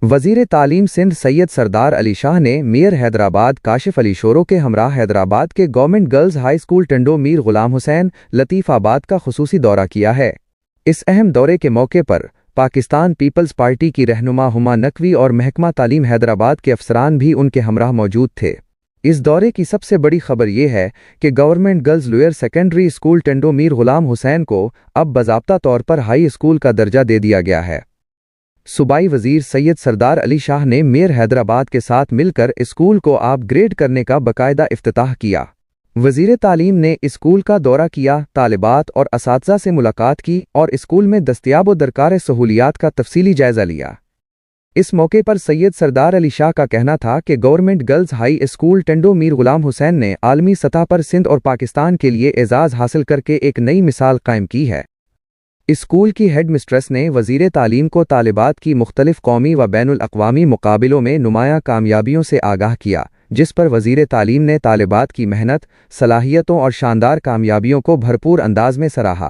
وزیر تعلیم سندھ سید سردار علی شاہ نے میئر حیدرآباد کاشف علی شورو کے ہمراہ حیدرآباد کے government girls high school Tando Mir Ghulam Hussain لطیف آباد کا خصوصی دورہ کیا ہے۔ اس اہم دورے کے موقع پر پاکستان پیپلز پارٹی کی رہنما ہما نقوی اور محکمہ تعلیم حیدرآباد کے افسران بھی ان کے ہمراہ موجود تھے۔ اس دورے کی سب سے بڑی خبر یہ ہے کہ government girls lower secondary school Tando Mir Ghulam Hussain کو اب باضابطہ طور پر ہائی اسکول کا درجہ دے دیا گیا ہے۔ صوبائی وزیر سید سردار علی شاہ نے میئر حیدرآباد کے ساتھ مل کر اسکول کو اپ گریڈ کرنے کا باقاعدہ افتتاح کیا۔ وزیر تعلیم نے اسکول کا دورہ کیا، طالبات اور اساتذہ سے ملاقات کی اور اسکول میں دستیاب و درکار سہولیات کا تفصیلی جائزہ لیا۔ اس موقع پر سید سردار علی شاہ کا کہنا تھا کہ government girls high school Tando Mir Ghulam Hussain نے عالمی سطح پر سندھ اور پاکستان کے لیے اعزاز حاصل کر کے ایک نئی مثال قائم کی ہے۔ اسکول کی ہیڈ مسٹریس نے وزیر تعلیم کو طالبات کی مختلف قومی و بین الاقوامی مقابلوں میں نمایاں کامیابیوں سے آگاہ کیا، جس پر وزیر تعلیم نے طالبات کی محنت، صلاحیتوں اور شاندار کامیابیوں کو بھرپور انداز میں سراہا۔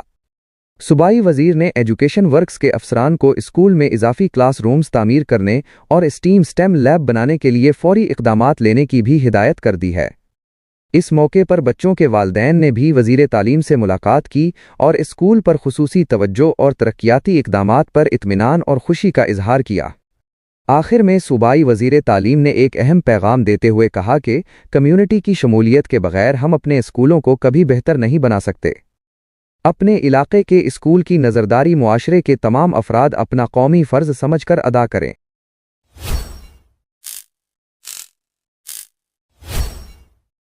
صوبائی وزیر نے ایجوکیشن ورکس کے افسران کو اسکول میں اضافی کلاس رومز تعمیر کرنے اور اسٹیم لیب بنانے کے لیے فوری اقدامات لینے کی بھی ہدایت کر دی ہے۔ اس موقع پر بچوں کے والدین نے بھی وزیر تعلیم سے ملاقات کی اور اسکول پر خصوصی توجہ اور ترقیاتی اقدامات پر اطمینان اور خوشی کا اظہار کیا۔ آخر میں صوبائی وزیر تعلیم نے ایک اہم پیغام دیتے ہوئے کہا کہ کمیونٹی کی شمولیت کے بغیر ہم اپنے اسکولوں کو کبھی بہتر نہیں بنا سکتے۔ اپنے علاقے کے اسکول کی نظرداری معاشرے کے تمام افراد اپنا قومی فرض سمجھ کر ادا کریں۔